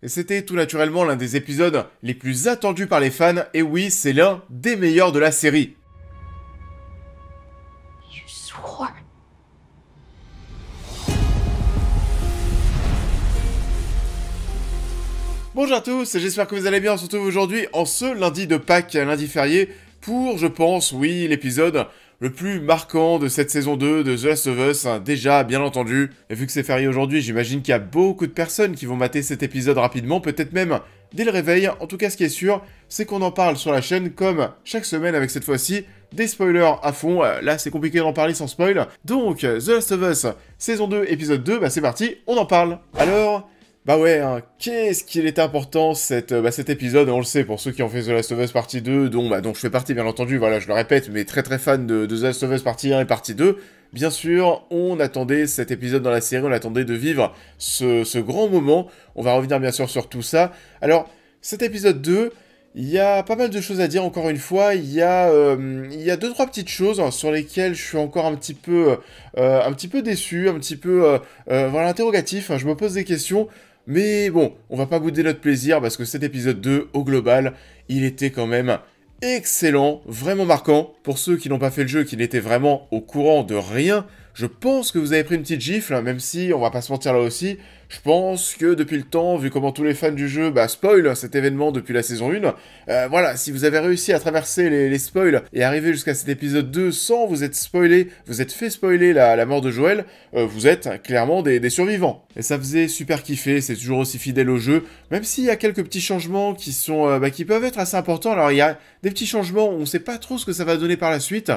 Et c'était tout naturellement l'un des épisodes les plus attendus par les fans, et oui, c'est l'un des meilleurs de la série. You swore. Bonjour à tous, j'espère que vous allez bien. On se retrouve aujourd'hui en ce lundi de Pâques, lundi férié, pour, je pense, oui, l'épisode le plus marquant de cette saison 2 de The Last of Us, hein, déjà, bien entendu. Et vu que c'est férié aujourd'hui, j'imagine qu'il y a beaucoup de personnes qui vont mater cet épisode rapidement, peut-être même dès le réveil. En tout cas, ce qui est sûr, c'est qu'on en parle sur la chaîne, comme chaque semaine, avec cette fois-ci des spoilers à fond. Là, c'est compliqué d'en parler sans spoil. Donc, The Last of Us, saison 2, épisode 2, bah c'est parti, on en parle. Alors... bah ouais, hein, qu'est-ce qu'il est important cet épisode, on le sait, pour ceux qui ont fait The Last of Us partie 2, dont je fais partie bien entendu, voilà, je le répète, mais très très fan de The Last of Us partie 1 et partie 2, bien sûr, on attendait cet épisode dans la série, on attendait de vivre ce grand moment, on va revenir bien sûr sur tout ça. Alors, cet épisode 2, il y a pas mal de choses à dire, encore une fois, il y a deux, trois petites choses sur lesquelles je suis encore un petit peu déçu, un petit peu, voilà, interrogatif, hein, je me pose des questions. Mais bon, on va pas bouder notre plaisir parce que cet épisode 2, au global, il était quand même excellent, vraiment marquant. Pour ceux qui n'ont pas fait le jeu, qui n'étaient vraiment au courant de rien, je pense que vous avez pris une petite gifle, même si, on va pas se mentir là aussi, je pense que depuis le temps, vu comment tous les fans du jeu spoilent cet événement depuis la saison 1, voilà, si vous avez réussi à traverser les spoils et arriver jusqu'à cet épisode 2 sans vous être spoilé, vous êtes fait spoiler la mort de Joël, vous êtes clairement des survivants. Et ça faisait super kiffer, c'est toujours aussi fidèle au jeu, même s'il y a quelques petits changements qui sont, qui peuvent être assez importants. Alors il y a des petits changements, on sait pas trop ce que ça va donner par la suite,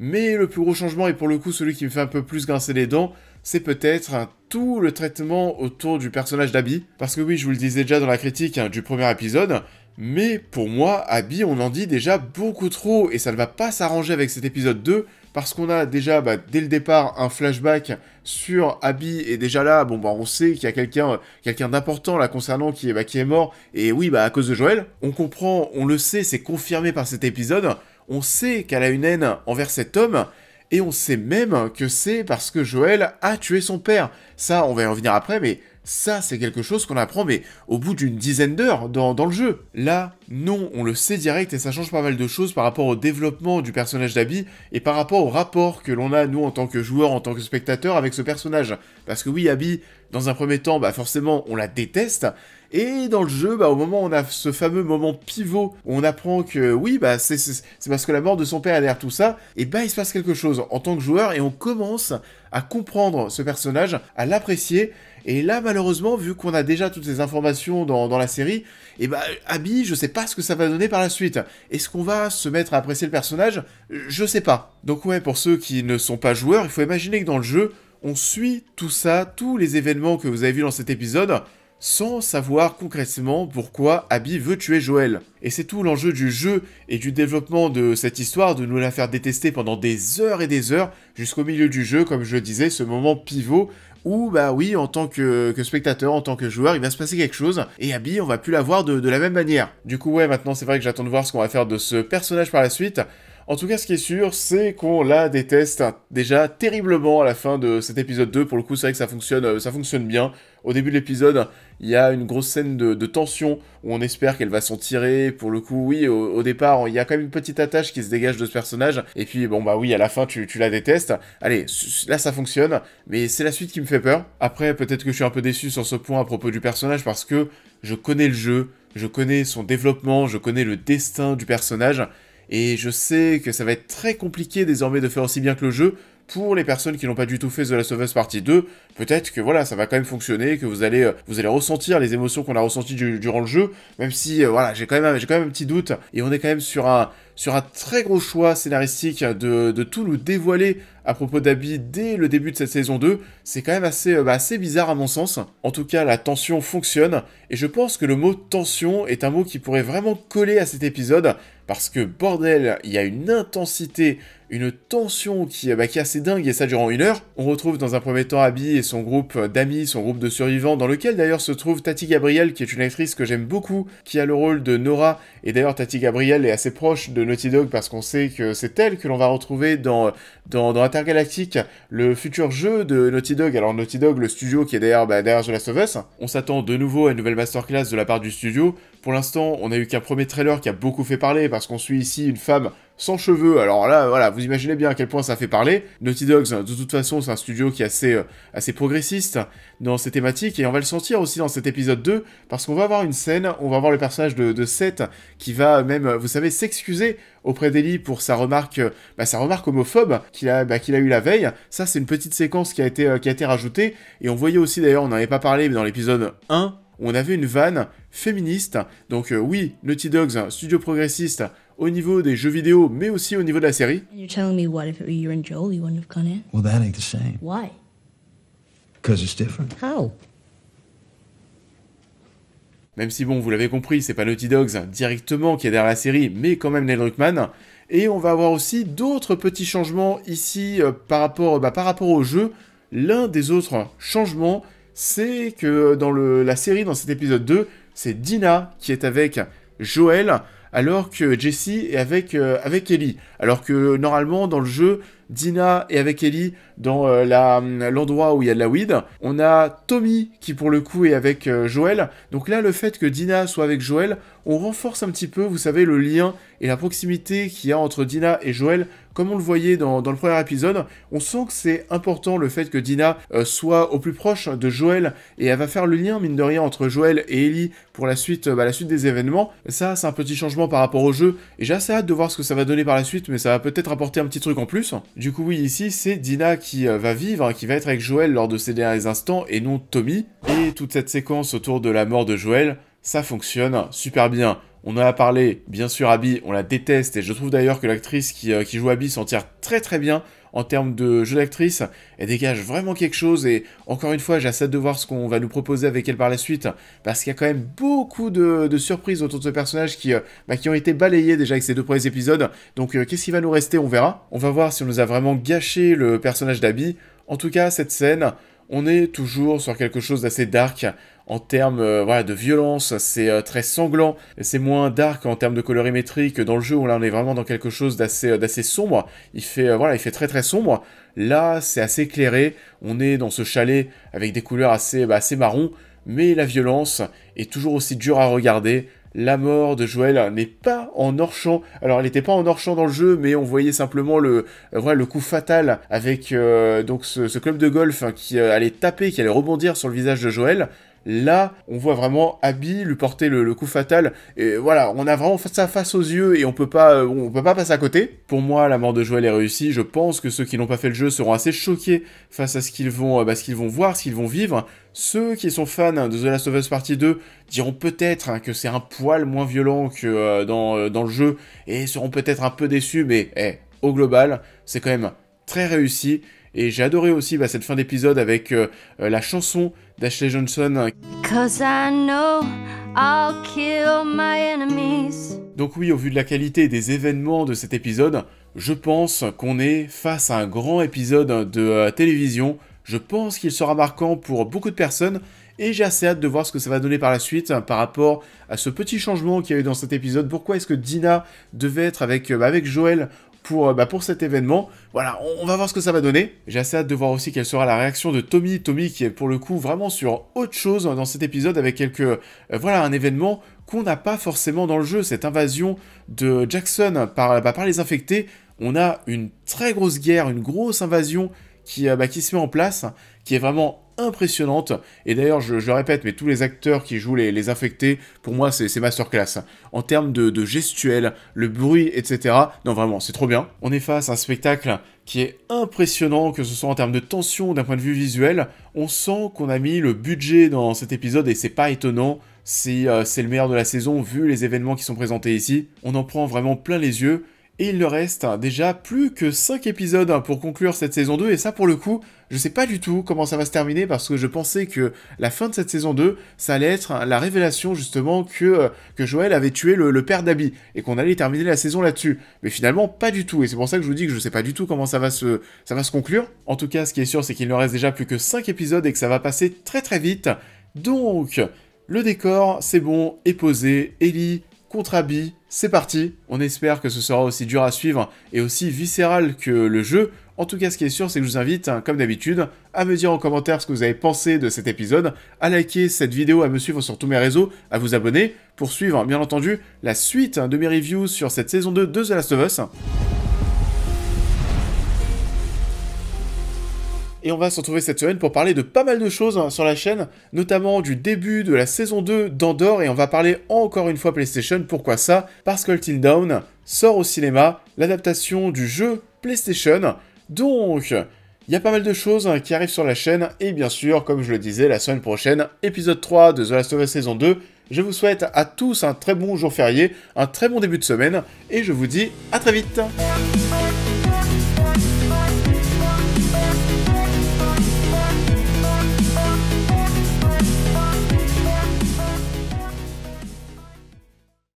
mais le plus gros changement, et pour le coup celui qui me fait un peu plus grincer les dents, c'est peut-être tout le traitement autour du personnage d'Abby. Parce que oui, je vous le disais déjà dans la critique du premier épisode, mais pour moi, Abby, on en dit déjà beaucoup trop, et ça ne va pas s'arranger avec cet épisode 2, parce qu'on a déjà, dès le départ, un flashback sur Abby, et déjà là, on sait qu'il y a quelqu'un d'important là concernant qui est mort, et oui, à cause de Joël. On comprend, on le sait, c'est confirmé par cet épisode, on sait qu'elle a une haine envers cet homme, et on sait même que c'est parce que Joël a tué son père. Ça, on va y revenir après, mais ça, c'est quelque chose qu'on apprend, mais au bout d'une dizaine d'heures dans le jeu. Là, non, on le sait direct, et ça change pas mal de choses par rapport au développement du personnage d'Abby, et par rapport au rapport que l'on a, nous, en tant que joueur, en tant que spectateur, avec ce personnage. Parce que oui, Abby, dans un premier temps, forcément, on la déteste, et dans le jeu, au moment où on a ce fameux moment pivot, où on apprend que, oui, c'est parce que la mort de son père est derrière tout ça, et il se passe quelque chose en tant que joueur, et on commence à comprendre ce personnage, à l'apprécier, et là, malheureusement, vu qu'on a déjà toutes ces informations dans la série, Abby, je sais pas ce que ça va donner par la suite. Est-ce qu'on va se mettre à apprécier le personnage? Je sais pas. Donc ouais, pour ceux qui ne sont pas joueurs, il faut imaginer que dans le jeu, on suit tout ça, tous les événements que vous avez vus dans cet épisode, sans savoir concrètement pourquoi Abby veut tuer Joël. Et c'est tout l'enjeu du jeu et du développement de cette histoire, de nous la faire détester pendant des heures et des heures, jusqu'au milieu du jeu, comme je le disais, ce moment pivot, où, oui, en tant que spectateur, en tant que joueur, il va se passer quelque chose, et Abby, on va plus la voir de la même manière. Du coup, ouais, maintenant, c'est vrai que j'attends de voir ce qu'on va faire de ce personnage par la suite. En tout cas, ce qui est sûr, c'est qu'on la déteste déjà terriblement à la fin de cet épisode 2. Pour le coup, c'est vrai que ça fonctionne bien. Au début de l'épisode, il y a une grosse scène de tension où on espère qu'elle va s'en tirer. Pour le coup, oui, au départ, il y a quand même une petite attache qui se dégage de ce personnage. Et puis, oui, à la fin, tu la détestes. Allez, là, ça fonctionne, mais c'est la suite qui me fait peur. Après, peut-être que je suis un peu déçu sur ce point à propos du personnage parce que je connais le jeu, je connais son développement, je connais le destin du personnage. Et je sais que ça va être très compliqué désormais de faire aussi bien que le jeu. Pour les personnes qui n'ont pas du tout fait The Last of Us Partie 2, peut-être que voilà, ça va quand même fonctionner, que vous allez ressentir les émotions qu'on a ressenties durant le jeu, même si j'ai quand même un petit doute, et on est quand même sur un très gros choix scénaristique de tout nous dévoiler à propos d'Abby dès le début de cette saison 2, c'est quand même assez bizarre à mon sens. En tout cas, la tension fonctionne, et je pense que le mot tension est un mot qui pourrait vraiment coller à cet épisode, parce que bordel, il y a une intensité, une tension qui est assez dingue, et ça durant 1 heure. On retrouve dans un premier temps Abby et son groupe d'amis, son groupe de survivants, dans lequel d'ailleurs se trouve Tati Gabrielle, qui est une actrice que j'aime beaucoup, qui a le rôle de Nora, et d'ailleurs Tati Gabrielle est assez proche de de Naughty Dog parce qu'on sait que c'est elle que l'on va retrouver dans Intergalactic, le futur jeu de Naughty Dog. Alors Naughty Dog, le studio qui est derrière The Last of Us. On s'attend de nouveau à une nouvelle masterclass de la part du studio. Pour l'instant, on a eu qu'un premier trailer qui a beaucoup fait parler parce qu'on suit ici une femme sans cheveux. Alors là, voilà, vous imaginez bien à quel point ça fait parler. Naughty Dog, de toute façon, c'est un studio qui est assez progressiste dans ses thématiques, et on va le sentir aussi dans cet épisode 2, parce qu'on va avoir une scène, on va voir le personnage de Seth qui va même, vous savez, s'excuser auprès d'Ellie pour sa remarque homophobe qu'il a eu la veille. Ça, c'est une petite séquence qui a été rajoutée, et on voyait aussi, d'ailleurs, on n'en avait pas parlé, mais dans l'épisode 1, on avait une vanne féministe. Donc oui, Naughty Dog, studio progressiste au niveau des jeux vidéo, mais aussi au niveau de la série. You're telling me what if it were you and Joel, you wouldn't have gone in? Well, that ain't the same. Why? 'Cause it's different. How? Même si bon, vous l'avez compris, c'est pas Naughty Dog directement qui est derrière la série, mais quand même Neil Druckmann. Et on va avoir aussi d'autres petits changements ici par rapport au jeu. L'un des autres changements, c'est que dans la série, dans cet épisode 2, c'est Dina qui est avec Joel, alors que Jesse est avec Ellie. Alors que normalement, dans le jeu, Dina est avec Ellie dans l'endroit où il y a de la weed. On a Tommy qui pour le coup est avec Joel. Donc là, le fait que Dina soit avec Joel, on renforce un petit peu, vous savez, le lien et la proximité qu'il y a entre Dina et Joel. Comme on le voyait dans le premier épisode, on sent que c'est important le fait que Dina soit au plus proche de Joel, et elle va faire le lien, mine de rien, entre Joel et Ellie pour la suite des événements. Ça, c'est un petit changement par rapport au jeu, et j'ai assez hâte de voir ce que ça va donner par la suite, mais ça va peut-être apporter un petit truc en plus. Du coup, oui, ici, c'est Dina qui va vivre, qui va être avec Joel lors de ces derniers instants, et non Tommy. Et toute cette séquence autour de la mort de Joel, ça fonctionne super bien. On en a parlé, bien sûr, Abby, on la déteste, et je trouve d'ailleurs que l'actrice qui joue Abby s'en tire très très bien en termes de jeu d'actrice. Elle dégage vraiment quelque chose, et encore une fois, j'ai hâte de voir ce qu'on va nous proposer avec elle par la suite, parce qu'il y a quand même beaucoup de surprises autour de ce personnage qui ont été balayées déjà avec ces 2 premiers épisodes. Donc qu'est-ce qui va nous rester, on verra. On va voir si on nous a vraiment gâché le personnage d'Abby. En tout cas, cette scène, on est toujours sur quelque chose d'assez dark. En termes de violence, c'est très sanglant, c'est moins dark en termes de colorimétrie que dans le jeu où là on est vraiment dans quelque chose d'assez sombre. Il fait très très sombre. Là, c'est assez éclairé, on est dans ce chalet avec des couleurs assez marron, mais la violence est toujours aussi dure à regarder. La mort de Joel n'est pas en hors-champ. Alors, elle n'était pas en hors-champ dans le jeu, mais on voyait simplement le coup fatal avec donc ce club de golf qui allait taper, qui allait rebondir sur le visage de Joel. Là, on voit vraiment Abby lui porter le coup fatal, et voilà, on a vraiment ça face aux yeux, et on peut pas passer à côté. Pour moi, la mort de Joel est réussie. Je pense que ceux qui n'ont pas fait le jeu seront assez choqués face à ce qu'ils vont voir, ce qu'ils vont vivre. Ceux qui sont fans de The Last of Us Partie 2 diront peut-être que c'est un poil moins violent que dans le jeu, et seront peut-être un peu déçus, mais au global, c'est quand même très réussi. Et j'ai adoré aussi cette fin d'épisode avec la chanson d'Ashley Johnson. Cause I know I'll kill my enemies. Donc oui, au vu de la qualité des événements de cet épisode, je pense qu'on est face à un grand épisode de télévision. Je pense qu'il sera marquant pour beaucoup de personnes, et j'ai assez hâte de voir ce que ça va donner par la suite par rapport à ce petit changement qu'il y a eu dans cet épisode. Pourquoi est-ce que Dina devait être avec Joel pour cet événement? Voilà, on va voir ce que ça va donner. J'ai assez hâte de voir aussi quelle sera la réaction de Tommy qui est pour le coup vraiment sur autre chose dans cet épisode, avec un événement qu'on n'a pas forcément dans le jeu, cette invasion de Jackson par les infectés. On a une très grosse guerre, une grosse invasion qui se met en place, qui est vraiment impressionnante. Et d'ailleurs, je le répète, mais tous les acteurs qui jouent les infectés, pour moi, c'est masterclass. En termes de gestuels, le bruit, etc. Non, vraiment, c'est trop bien. On est face à un spectacle qui est impressionnant, que ce soit en termes de tension, d'un point de vue visuel. On sent qu'on a mis le budget dans cet épisode, et c'est pas étonnant si c'est le meilleur de la saison, vu les événements qui sont présentés ici. On en prend vraiment plein les yeux. Et il ne reste déjà plus que 5 épisodes pour conclure cette saison 2, et ça pour le coup, je sais pas du tout comment ça va se terminer, parce que je pensais que la fin de cette saison 2, ça allait être la révélation justement que Joel avait tué le père d'Abby, et qu'on allait terminer la saison là-dessus. Mais finalement, pas du tout, et c'est pour ça que je vous dis que je sais pas du tout comment ça va se conclure. En tout cas, ce qui est sûr, c'est qu'il ne reste déjà plus que 5 épisodes, et que ça va passer très très vite. Donc, le décor, c'est bon, est posé, Ellie contre Abby, c'est parti. On espère que ce sera aussi dur à suivre et aussi viscéral que le jeu. En tout cas, ce qui est sûr, c'est que je vous invite, comme d'habitude, à me dire en commentaire ce que vous avez pensé de cet épisode, à liker cette vidéo, à me suivre sur tous mes réseaux, à vous abonner, pour suivre, bien entendu, la suite de mes reviews sur cette saison 2 de The Last of Us. Et on va se retrouver cette semaine pour parler de pas mal de choses sur la chaîne, notamment du début de la saison 2 d'Andor, et on va parler encore une fois PlayStation. Pourquoi ça? Parce qu'Until Dawn sort au cinéma, l'adaptation du jeu PlayStation. Donc, il y a pas mal de choses qui arrivent sur la chaîne, et bien sûr, comme je le disais, la semaine prochaine, épisode 3 de The Last of Us saison 2. Je vous souhaite à tous un très bon jour férié, un très bon début de semaine, et je vous dis à très vite.